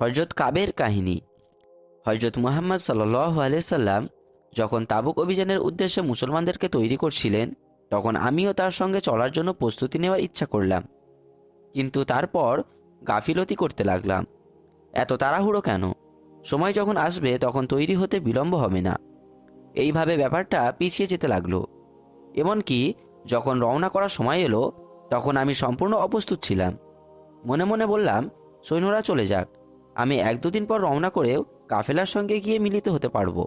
হযরত কাবের কাহিনী। হযরত মুহাম্মদ সাল্লাল্লাহু আলাইহি সাল্লাম যখন তাবুক অভিযানের উদ্দেশ্যে মুসলমানদেরকে তৈরি করছিলেন, তখন আমিও তার সঙ্গে চলার জন্য প্রস্তুতি নেওয়ার ইচ্ছা করলাম। কিন্তু তারপর গাফিলতি করতে লাগলাম। এত তাড়াহুড়ো কেন? সময় যখন আসবে তখন তৈরি হতে বিলম্ব হবে না। এইভাবে ব্যাপারটা পিছিয়ে যেতে লাগলো। এমনকি যখন রওনা করার সময় এলো, তখন আমি সম্পূর্ণ অপ্রস্তুত ছিলাম। মনে মনে বললাম, সৈন্যরা চলে যাক, আমি 1-2 দিন পর রওনা করেও কাফেলার সঙ্গে গিয়ে মিলিত হতে পারবো।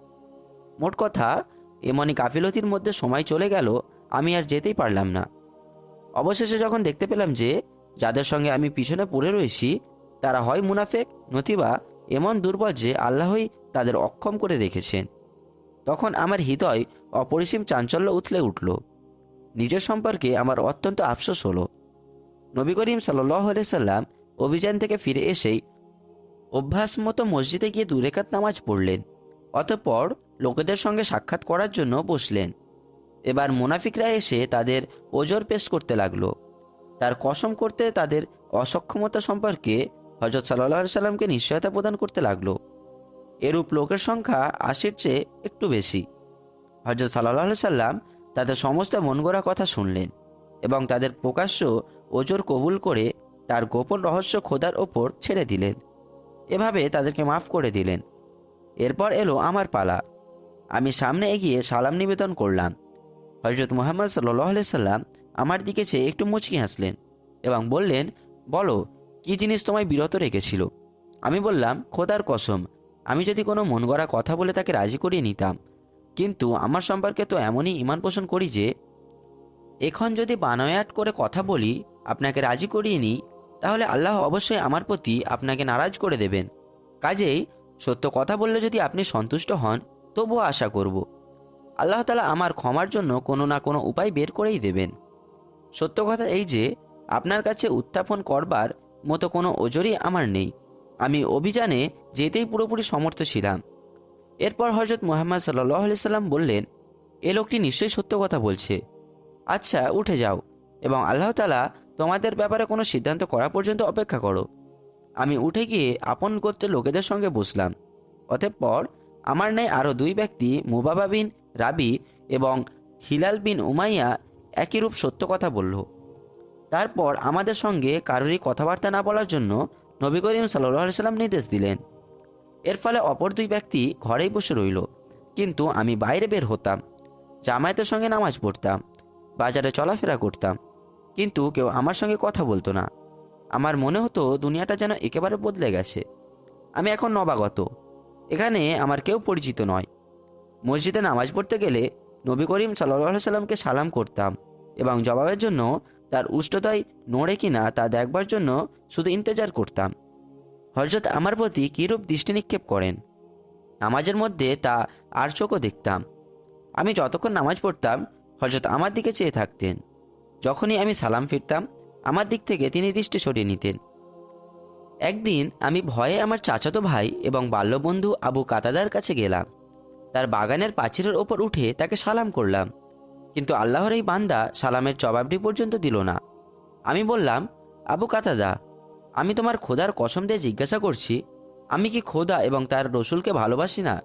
মোট কথা, এমনই গাফিলতির মধ্যে সময় চলে গেল, আমি আর যেতেই পারলাম না। অবশেষে যখন দেখতে পেলাম যে যাদের সঙ্গে আমি পিছনে পড়ে রয়েছি তারা হয় মুনাফেক, নতিবা এমন দুর্বল যে আল্লাহই তাদের অক্ষম করে রেখেছেন, তখন আমার হৃদয় অপরিসীম চাঞ্চল্য উথলে উঠল। নিজের সম্পর্কে আমার অত্যন্ত আফসোস হলো। নবী করিম সাল্লাল্লাহু আলাইহি সাল্লাম অভিযান থেকে ফিরে এসেই অভ্যাস মতো মসজিদে গিয়ে 2 রাকাত নামাজ পড়লেন। অতঃপর লোকেদের সঙ্গে সাক্ষাৎ করার জন্য বসলেন। এবার মুনাফিকরা এসে তাদের ওজর পেশ করতে লাগলো। তার কসম করতে তাদের অসক্ষমতা সম্পর্কে হযরত সাল্লাল্লাহু আলাইহি সাল্লামকে নিশ্চয়তা প্রদান করতে লাগলো। এরূপ লোকের সংখ্যা 80-র চেয়ে একটু বেশি। হযরত সাল্লাল্লাহু আলাইহি সাল্লাম তাদের সমস্ত মনগড়া কথা শুনলেন এবং তাদের প্রকাশ্য ওজর কবুল করে তার গোপন রহস্য খোদার ওপর ছেড়ে দিলেন। এভাবে তাদেরকে মাফ করে দিলেন। এরপর এলো আমার পালা। আমি সামনে এগিয়ে সালাম নিবেদন করলাম। হযরত মুহাম্মদ সাল্লাল্লাহু আলাইহি সাল্লাম আমার দিকে চেয়ে একটু মুচকি হাসলেন এবং বললেন, বলো, কি জিনিস তোমায় বিরত রেখেছিল? আমি বললাম, খোদার কসম, আমি যদি কোনো মন গড়া কথা বলে তাকে রাজি করিয়ে নিতাম, কিন্তু আমার সম্পর্কে তো এমনই ঈমান পোষণ করি যে এখন যদি বানোয়াট করে কথা বলি, আপনাকে রাজি করিয়ে নিই, তাহলে আল্লাহ অবশ্যই আমার প্রতি আপনাকে নারাজ করে দেবেন। কাজেই সত্য কথা বললে যদি আপনি সন্তুষ্ট হন, তবুও আশা করব আল্লাহ তাআলা আমার ক্ষমার জন্য কোনো না কোনো উপায় বের করেই দেবেন। সত্য কথা এই যে আপনার কাছে উত্থাপন করবার মতো কোনো ওজরই আমার নেই। আমি অভিযানে যেতেই পুরোপুরি সমর্থ ছিলাম। এরপর হযরত মুহাম্মদ সাল্লাল্লাহু আলাইহি সাল্লাম বললেন, এ লোকটি নিশ্চয়ই সত্য কথা বলছে। আচ্ছা, উঠে যাও এবং আল্লাহ তাআলা তোমাদের ব্যাপারে কোনো সিদ্ধান্ত করা পর্যন্ত অপেক্ষা করো। আমি উঠে গিয়ে আপন গোত্রের লোকেদের সঙ্গে বসলাম। অতঃপর আমার ন্যায় আরও 2 ব্যক্তি, মুবাবা বিন রাবি এবং হিলাল বিন উমাইয়া, একইরূপ সত্য কথা বলল। তারপর আমাদের সঙ্গে কারোরই কথাবার্তা না বলার জন্য নবী করিম সাল্লাল্লাহু আলাইহি সাল্লাম নির্দেশ দিলেন। এর ফলে অপর 2 ব্যক্তি ঘরেই বসে রইল, কিন্তু আমি বাইরে বের হতাম, জামায়াতের সঙ্গে নামাজ পড়তাম, বাজারে চলাফেরা করতাম, কিন্তু কেউ আমার সঙ্গে কথা বলতো না। আমার মনে হতো দুনিয়াটা যেন একেবারে বদলে গেছে। আমি এখন নবাগত, এখানে আমার কেউ পরিচিত নয়। মসজিদে নামাজ পড়তে গেলে নবী করিম সাল্লাল্লাহু আলাইহি সাল্লামকে সালাম করতাম এবং জবাবের জন্য তার উষ্ঠতায় নড়ে কিনা তা দেখবার জন্য শুধু ইন্তজার করতাম হযরত আমার প্রতি কীরূপ দৃষ্টি নিক্ষেপ করেন। নামাজের মধ্যে তা আর চোখও দেখতাম। আমি যতক্ষণ নামাজ পড়তাম হযরত আমার দিকে চেয়ে থাকতেন। যখনই আমি সালাম ফিরতাম, আমার দিক থেকে তিনি দৃষ্টি সরিয়ে নিতেন। একদিন আমি ভয়ে আমার চাচাতো ভাই এবং বাল্যবন্ধু আবু কাতাদার কাছে গেলাম। তার বাগানের পাঁচিলের ওপর উঠে তাকে সালাম করলাম, কিন্তু আল্লাহর এই বান্দা সালামের জবাবটি পর্যন্ত দিল না। আমি বললাম, আবু কাতাদা, আমি তোমার খোদার কসম দিয়ে জিজ্ঞাসা করছি, আমি কি খোদা এবং তার রসুলকে ভালোবাসি না?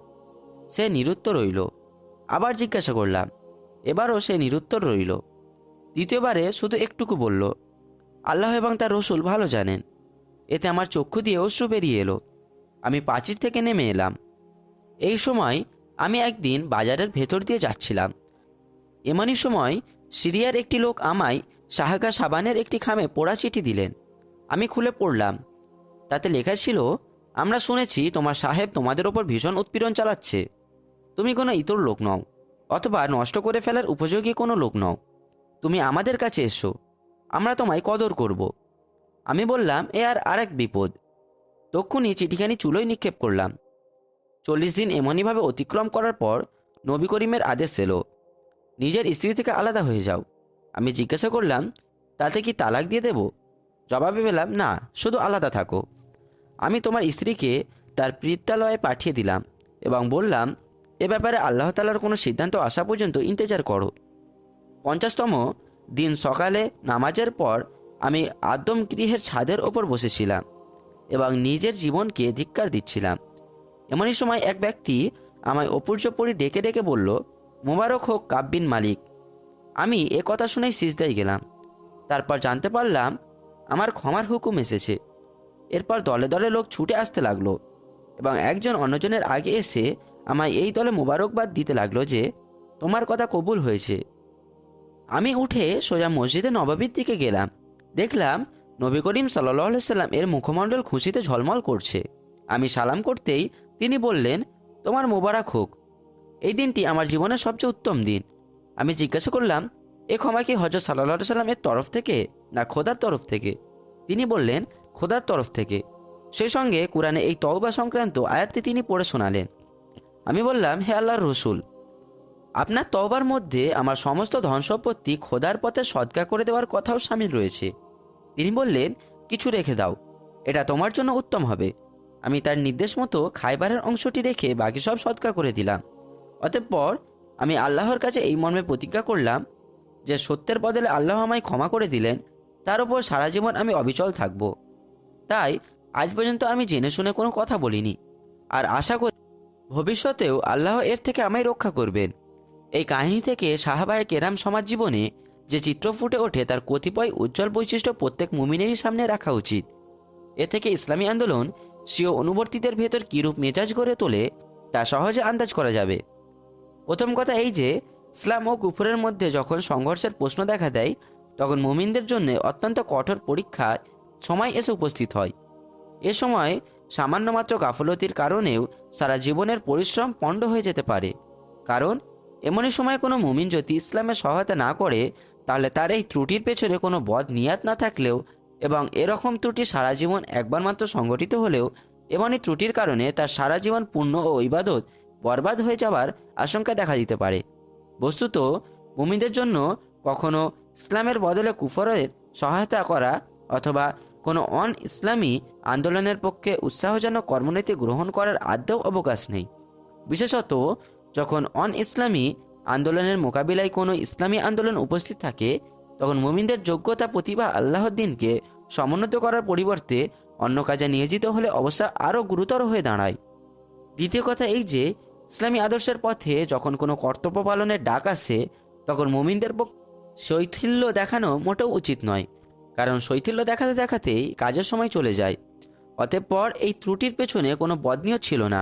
সে নিরুত্তর রইল। আবার জিজ্ঞাসা করলাম, এবারও সে নিরুত্তর রইল। দ্বিতীয়বারে শুধু একটুকু বলল, আল্লাহ এবং তার রসুল ভালো জানেন। এতে আমার চক্ষু দিয়ে অশ্রু বেরিয়ে এলো। আমি পাঁচিল থেকে নেমে এলাম। এই সময় আমি একদিন বাজারের ভেতর দিয়ে যাচ্ছিলাম। এমনই সময় সিরিয়ার একটি লোক আমায় সাহাগা সাবানের একটি খামে পোড়া চিঠি দিলেন। আমি খুলে পড়লাম। তাতে লেখা ছিল, আমরা শুনেছি তোমার সাহেব তোমাদের ওপর ভীষণ উৎপীড়ন চালাচ্ছে। তুমি কোনো ইতর লোক নও, অথবা নষ্ট করে ফেলার উপযোগী কোনো লোক নও। তুমি আমাদের কাছে এসো, আমরা তোমায় কদর করব। আমি বললাম, এ আর আরেক বিপদ। তক্ষুনি চিঠিখানি চুলোয় নিক্ষেপ করলাম। 40 দিন এমনইভাবে অতিক্রম করার পর নবী করিমের আদেশ এলো, নিজের স্ত্রী থেকে আলাদা হয়ে যাও। আমি জিজ্ঞাসা করলাম, তাতে কি তালাক দিয়ে দেব? জবাবে পেলাম, না, শুধু আলাদা থাকো। আমি তোমার স্ত্রীকে তার পিত্রালয়ে পাঠিয়ে দিলাম এবং বললাম, এ ব্যাপারে আল্লাহ তাআলার কোনো সিদ্ধান্ত আসা পর্যন্ত ইন্তজার করো। 50তম দিন সকালে নামাজের পর আমি আদম গৃহের ছাদের ওপর বসেছিলাম এবং নিজের জীবনকে ধিক্কার দিচ্ছিলাম। এমনই সময় এক ব্যক্তি আমায় অপূর্যপরি ডেকে ডেকে বলল, মোবারক হোক কাব বিন মালিক। আমি এ কথা শুনেই সিজদায় গেলাম। তারপর জানতে পারলাম আমার ক্ষমার হুকুম এসেছে। এরপর দলে দলে লোক ছুটে আসতে লাগলো এবং একজন অন্যজনের আগে এসে আমায় এই দলে মোবারকবাদ দিতে লাগলো যে তোমার কথা কবুল হয়েছে। আমি উঠে সোজা মসজিদে নববীর দিকে গেলাম। দেখলাম নবী করিম সাল্লাল্লাহু আলাইহি সাল্লাম এর মুখমণ্ডল খুশিতে ঝলমল করছে। আমি সালাম করতেই তিনি বললেন, তোমার মোবারক হোক। এই দিনটি আমার জীবনের সবচেয়ে উত্তম দিন। আমি জিজ্ঞাসা করলাম, এ ক্ষমা কি হযরত সাল্লাল্লাহু আলাইহি সাল্লামের তরফ থেকে না খোদার তরফ থেকে? তিনি বললেন, খোদার তরফ থেকে। সেই সঙ্গে কোরআনে এই তওবা সংক্রান্ত আয়াতটি তিনি পড়ে শোনালেন। আমি বললাম, হে আল্লাহর রসুল, আপনার তওবার মধ্যে আমার সমস্ত ধন সম্পত্তি খোদার পথে সদকা করে দেওয়ার কথাও শামিল রয়েছে। তিনি বললেন, কিছু রেখে দাও, এটা তোমার জন্য উত্তম হবে। আমি তার নির্দেশ মতো খাইবারের অংশটি রেখে বাকি সব সদকা করে দিলাম। অতঃপর আমি আল্লাহর কাছে এই মর্মে প্রতিজ্ঞা করলাম যে সত্যের বদলে আল্লাহ আমায় ক্ষমা করে দিলেন, তার উপর সারা জীবন আমি অবিচল থাকব। তাই আজ পর্যন্ত আমি জেনে শুনে কোনো কথা বলিনি, আর আশা করি ভবিষ্যতেও আল্লাহ এর থেকে আমায় রক্ষা করবেন। এই কাহিনী থেকে সাহাবায়ে কেরাম সমাজ জীবনে যে চিত্র ফুটে ওঠে তার কতিপয় উজ্জ্বল বৈশিষ্ট্য প্রত্যেক মুমিনেরই সামনে রাখা উচিত। এ থেকে ইসলামী আন্দোলন স্বীয় অনুবর্তীদের ভেতর কীরূপ মেজাজ গড়ে তোলে তা সহজে আন্দাজ করা যাবে। প্রথম কথা এই যে, ইসলাম ও কুফরের মধ্যে যখন সংঘর্ষের প্রশ্ন দেখা দেয় তখন মুমিনদের জন্য অত্যন্ত কঠোর পরীক্ষার সময় এসে উপস্থিত হয়। এ সময় সামান্য মাত্র গাফলতির কারণেও সারা জীবনের পরিশ্রম পণ্ড হয়ে যেতে পারে। কারণ এমনই সময় কোনো মুমিন যদি ইসলামের সহায়তা না করে তাহলে তার এই ত্রুটির পেছনে কোনো বদ নিয়াত না থাকলেও এবং এরকম ত্রুটি সারা জীবন একবার মাত্র সংঘটিত হলেও এমনই ত্রুটির কারণে তার সারা জীবন পুণ্য ও ইবাদত বরবাদ হয়ে যাওয়ার আশঙ্কা দেখা দিতে পারে। বস্তুত মুমিনদের জন্য কখনো ইসলামের বদলে কুফরের সহায়তা করা অথবা কোনো অন ইসলামী আন্দোলনের পক্ষে উৎসাহজনক কর্মনীতি গ্রহণ করার আদৌ অবকাশ নেই। বিশেষত যখন অন ইসলামী আন্দোলনের মোকাবিলায় কোনো ইসলামী আন্দোলন উপস্থিত থাকে তখন মুমিনদের যোগ্যতা প্রতিভা আল্লাহর দিনকে সমুন্নত করার পরিবর্তে অন্য কাজে নিয়োজিত হলে অবস্থা আরও গুরুতর হয়ে দাঁড়ায়। দ্বিতীয় কথা এই যে, ইসলামী আদর্শের পথে যখন কোনো কর্তব্য পালনের ডাক আসে তখন মুমিনদের পক্ষে শৈথিল্য দেখানো মোটেও উচিত নয়, কারণ শৈথিল্য দেখাতে দেখাতেই কাজের সময় চলে যায়। অতঃপর এই ত্রুটির পেছনে কোনো বদনিয়ত ছিল না,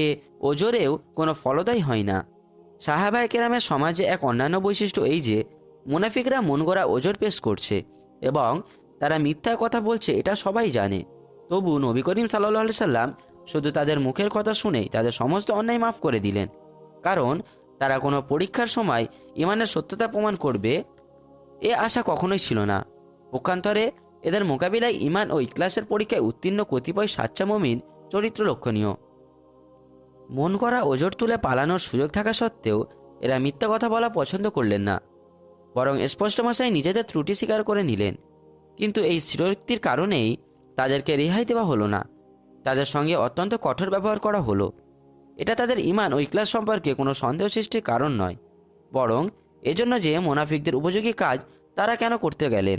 এ ওজরেও কোনো ফলদায়ী হয় না। সাহাবায়ে কেরামের সমাজে এক অন্যান্য বৈশিষ্ট্য এই যে, মুনাফিকরা মন গড়া ওজর পেশ করছে এবং তারা মিথ্যা কথা বলছে এটা সবাই জানে। তবু নবী করিম সাল্লাল্লাহু আলাইহি সাল্লাম শুধু তাদের মুখের কথা শুনেই তাদের সমস্ত অন্যায় মাফ করে দিলেন, কারণ তারা কোনো পরীক্ষার সময় ইমানের সত্যতা প্রমাণ করবে এ আশা কখনোই ছিল না। পক্ষান্তরে এদের মোকাবিলায় ইমান ও ইখলাসের পরীক্ষায় উত্তীর্ণ কতিপয় সাচ্চা মুমিন চরিত্র লক্ষণীয়। মন করা ওজর তুলে পালানোর সুযোগ থাকা সত্ত্বেও এরা মিথ্যা কথা বলা পছন্দ করলেন না, বরং স্পষ্ট ভাষায় নিজেদের ত্রুটি স্বীকার করে নিলেন। কিন্তু এই স্থিরোক্তির কারণেই তাদেরকে রেহাই দেওয়া হলো না, তাদের সঙ্গে অত্যন্ত কঠোর ব্যবহার করা হলো। এটা তাদের ইমান ও ইখলাস সম্পর্কে কোনো সন্দেহ সৃষ্টির কারণ নয়, বরং এজন্য যে মুনাফিকদের উপযোগী কাজ তারা কেন করতে গেলেন।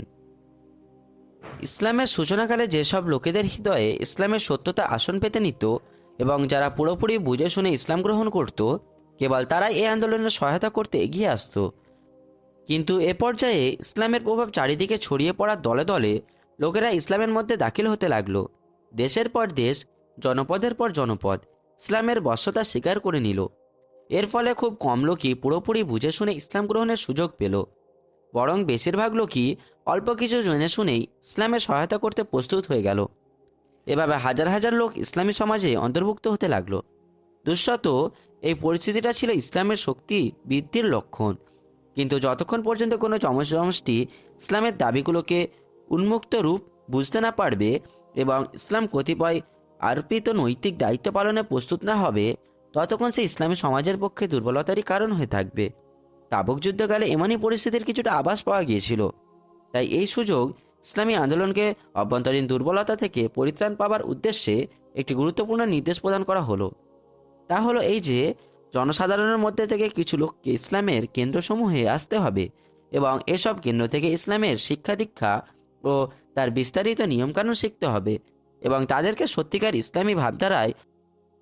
ইসলামের সূচনাকালে যেসব লোকেদের হৃদয়ে ইসলামের সত্যতা আসন পেতে নিত এবং যারা পুরোপুরি বুঝে শুনে ইসলাম গ্রহণ করত, কেবল তারাই এই আন্দোলনের সহায়তা করতে এগিয়ে আসত। কিন্তু এ পর্যায়ে ইসলামের প্রভাব চারিদিকে ছড়িয়ে পড়ার দলে দলে লোকেরা ইসলামের মধ্যে দাখিল হতে লাগলো। দেশের পর দেশ, জনপদের পর জনপদ ইসলামের বশ্যতা স্বীকার করে নিল। এর ফলে খুব কম লোকই পুরোপুরি বুঝে শুনে ইসলাম গ্রহণের সুযোগ পেল, বরং বেশিরভাগ লোকই অল্প কিছু জেনে শুনেই ইসলামের সহায়তা করতে প্রস্তুত হয়ে গেল। এভাবে হাজার হাজার লোক ইসলামী সমাজে অন্তর্ভুক্ত হতে লাগলো। দুঃশত এই পরিস্থিতিটা ছিল ইসলামের শক্তি বৃদ্ধির লক্ষণ। কিন্তু যতক্ষণ পর্যন্ত কোনো জনসমষ্টি ইসলামের দাবিগুলোকে উন্মুক্ত রূপ বুঝতে না পারবে এবং ইসলাম কতিপয় আরোপিত নৈতিক দায়িত্ব পালনে প্রস্তুত না হবে, ততক্ষণ সে ইসলামী সমাজের পক্ষে দুর্বলতারই কারণ হয়ে থাকবে। তাবুক যুদ্ধকালে এমনই পরিস্থিতির কিছুটা আভাস পাওয়া গিয়েছিল। তাই এই সুযোগ ইসলামী আন্দোলনকে অভ্যন্তরীণ দুর্বলতা থেকে পরিত্রাণ পাবার উদ্দেশ্যে একটি গুরুত্বপূর্ণ নির্দেশ প্রদান করা হলো। তা হলো এই যে, জনসাধারণের মধ্যে থেকে কিছু লোককে ইসলামের কেন্দ্রসমূহে আসতে হবে এবং এসব কেন্দ্র থেকে ইসলামের শিক্ষা দীক্ষা ও তার বিস্তারিত নিয়মকানুন শিখতে হবে। এবং তাদেরকে সত্যিকার ইসলামী ভাবধারায়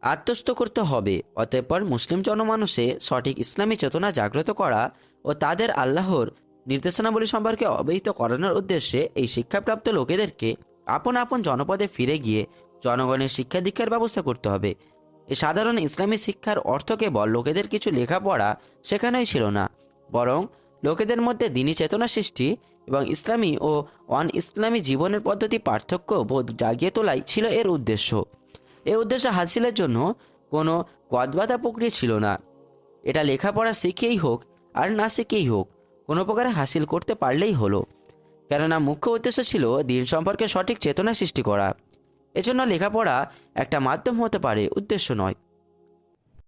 আত্মস্থ করতে হবে। অতঃপর মুসলিম জনমানসে সঠিক ইসলামী চেতনা জাগ্রত করা ও তাদের আল্লাহর নির্দেশনাবলী সম্পর্কে অবহিত করানোর উদ্দেশ্যে এই শিক্ষাপ্রাপ্ত লোকেদেরকে আপন আপন জনপদে ফিরে গিয়ে জনগণের শিক্ষা দীক্ষার ব্যবস্থা করতে হবে। এই সাধারণ ইসলামী শিক্ষার অর্থ কেবল লোকেদের কিছু লেখাপড়া শেখানোই ছিল না, বরং লোকেদের মধ্যে দ্বীনি চেতনা সৃষ্টি এবং ইসলামী ও অন ইসলামী জীবনের পদ্ধতি পার্থক্য বোধ জাগিয়ে তোলাই ছিল এর উদ্দেশ্য। এই উদ্দেশ্য হাসিলের জন্য কোনো গদবাধা প্রক্রিয়া ছিল না। এটা লেখাপড়া শিখেই হোক আর না শিখেই হোক কোনো প্রকারে হাসিল করতে পারলেই হলো, কেননা মুখ্য উদ্দেশ্য ছিল দিন সম্পর্কে সঠিক চেতনা সৃষ্টি করা। এজন্য লেখাপড়া একটা মাধ্যম হতে পারে, উদ্দেশ্য নয়।